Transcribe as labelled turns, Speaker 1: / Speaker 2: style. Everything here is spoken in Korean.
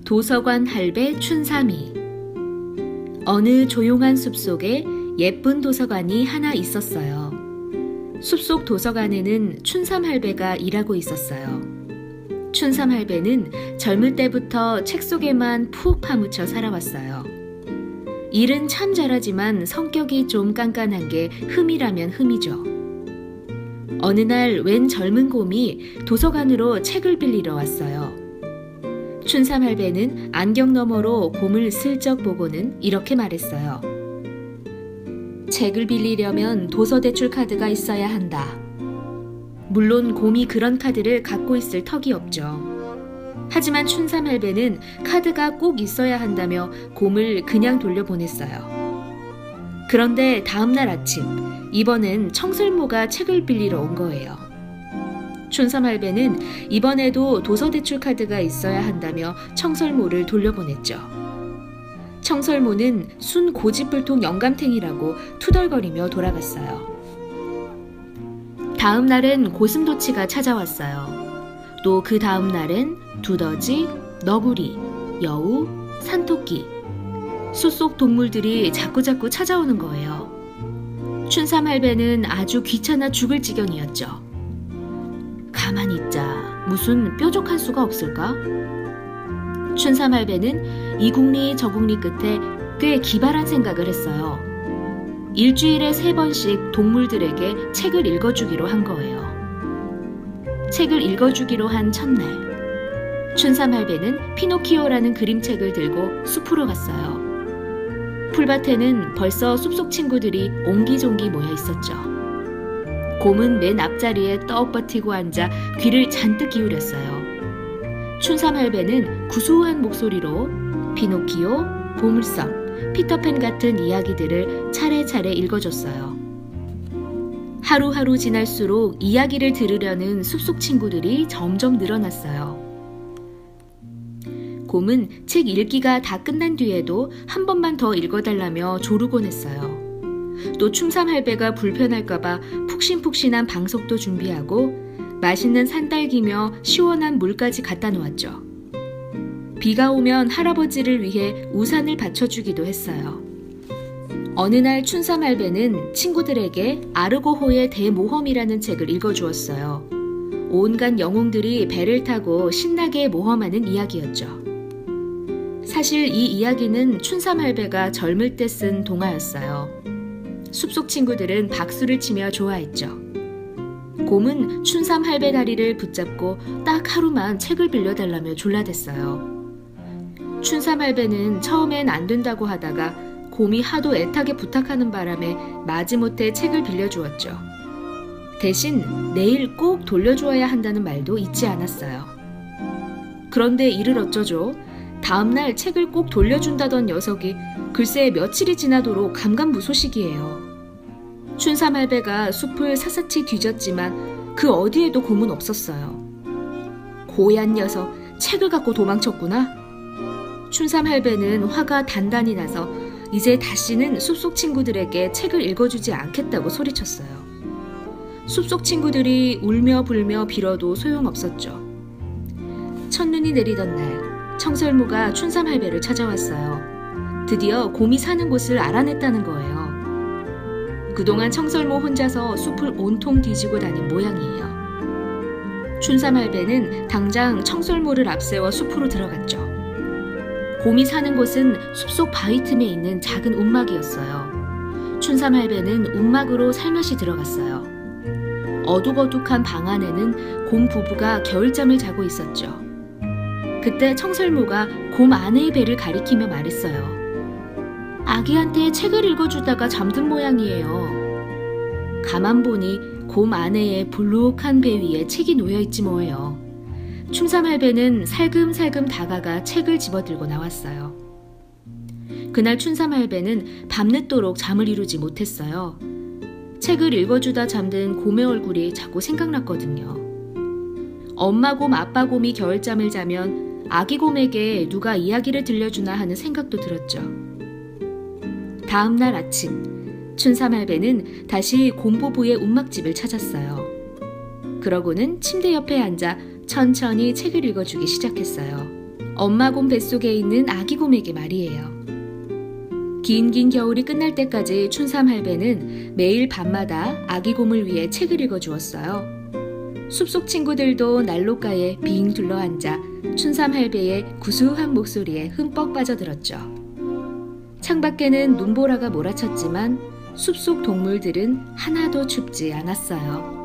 Speaker 1: 도서관 할배 춘삼이. 어느 조용한 숲속에 예쁜 도서관이 하나 있었어요. 숲속 도서관에는 춘삼 할배가 일하고 있었어요. 춘삼 할배는 젊을 때부터 책 속에만 푹 파묻혀 살아왔어요. 일은 참 잘하지만 성격이 좀 깐깐한 게 흠이라면 흠이죠. 어느 날 웬 젊은 곰이 도서관으로 책을 빌리러 왔어요. 춘삼 할배는 안경 너머로 곰을 슬쩍 보고는 이렇게 말했어요. 책을 빌리려면 도서대출 카드가 있어야 한다. 물론 곰이 그런 카드를 갖고 있을 턱이 없죠. 하지만 춘삼 할배는 카드가 꼭 있어야 한다며 곰을 그냥 돌려보냈어요. 그런데 다음날 아침, 이번엔 청설모가 책을 빌리러 온 거예요. 춘삼 할배는 이번에도 도서대출 카드가 있어야 한다며 청설모를 돌려보냈죠. 청설모는 순 고집불통 영감탱이라고 투덜거리며 돌아갔어요. 다음 날엔 고슴도치가 찾아왔어요. 또 그 다음 날엔 두더지, 너구리, 여우, 산토끼, 숲속 동물들이 자꾸자꾸 찾아오는 거예요. 춘삼 할배는 아주 귀찮아 죽을 지경이었죠. 가만히 있자. 무슨 뾰족한 수가 없을까? 춘삼 할배는 이국리 저국리 끝에 꽤 기발한 생각을 했어요. 일주일에 3번씩 동물들에게 책을 읽어주기로 한 거예요. 책을 읽어주기로 한 첫날, 춘삼 할배는 피노키오라는 그림책을 들고 숲으로 갔어요. 풀밭에는 벌써 숲속 친구들이 옹기종기 모여 있었죠. 곰은 맨 앞자리에 떡 버티고 앉아 귀를 잔뜩 기울였어요. 춘삼 할배는 구수한 목소리로 피노키오, 보물섬, 피터팬 같은 이야기들을 차례차례 읽어줬어요. 하루하루 지날수록 이야기를 들으려는 숲속 친구들이 점점 늘어났어요. 곰은 책 읽기가 다 끝난 뒤에도 한 번만 더 읽어달라며 조르곤 했어요. 또 춘삼 할배가 불편할까봐 푹신푹신한 방석도 준비하고 맛있는 산딸기며 시원한 물까지 갖다 놓았죠. 비가 오면 할아버지를 위해 우산을 받쳐주기도 했어요. 어느 날 춘삼 할배는 친구들에게 아르고호의 대모험이라는 책을 읽어주었어요. 온갖 영웅들이 배를 타고 신나게 모험하는 이야기였죠. 사실 이 이야기는 춘삼 할배가 젊을 때 쓴 동화였어요. 숲속 친구들은 박수를 치며 좋아했죠. 곰은 춘삼 할배 다리를 붙잡고 딱 하루만 책을 빌려달라며 졸라댔어요. 춘삼 할배는 처음엔 안 된다고 하다가 곰이 하도 애타게 부탁하는 바람에 마지못해 책을 빌려주었죠. 대신 내일 꼭 돌려주어야 한다는 말도 잊지 않았어요. 그런데 이를 어쩌죠? 다음날 책을 꼭 돌려준다던 녀석이 글쎄 며칠이 지나도록 감감무소식이에요. 춘삼 할배가 숲을 샅샅이 뒤졌지만 그 어디에도 곰은 없었어요. 고얀 녀석, 책을 갖고 도망쳤구나. 춘삼 할배는 화가 단단히 나서 이제 다시는 숲속 친구들에게 책을 읽어주지 않겠다고 소리쳤어요. 숲속 친구들이 울며 불며 빌어도 소용없었죠. 첫눈이 내리던 날, 청설모가 춘삼 할배를 찾아왔어요. 드디어 곰이 사는 곳을 알아냈다는 거예요. 그동안 청설모 혼자서 숲을 온통 뒤지고 다닌 모양이에요. 춘삼 할배는 당장 청설모를 앞세워 숲으로 들어갔죠. 곰이 사는 곳은 숲속 바위 틈에 있는 작은 움막이었어요. 춘삼 할배는 움막으로 살며시 들어갔어요. 어둑어둑한 방 안에는 곰 부부가 겨울잠을 자고 있었죠. 그때 청설모가 곰 아내의 배를 가리키며 말했어요. 아기한테 책을 읽어주다가 잠든 모양이에요. 가만 보니 곰 아내의 볼록한 배 위에 책이 놓여있지 뭐예요. 춘삼 할배는 살금살금 다가가 책을 집어들고 나왔어요. 그날 춘삼 할배는 밤늦도록 잠을 이루지 못했어요. 책을 읽어주다 잠든 곰의 얼굴이 자꾸 생각났거든요. 엄마 곰, 아빠 곰이 겨울잠을 자면 아기 곰에게 누가 이야기를 들려주나 하는 생각도 들었죠. 다음 날 아침, 춘삼 할배는 다시 곰 부부의 움막집을 찾았어요. 그러고는 침대 옆에 앉아 천천히 책을 읽어주기 시작했어요. 엄마 곰 뱃속에 있는 아기 곰에게 말이에요. 긴 겨울이 끝날 때까지 춘삼 할배는 매일 밤마다 아기 곰을 위해 책을 읽어주었어요. 숲속 친구들도 난로가에 빙 둘러앉아 춘삼 할배의 구수한 목소리에 흠뻑 빠져들었죠. 창밖에는 눈보라가 몰아쳤지만 숲속 동물들은 하나도 춥지 않았어요.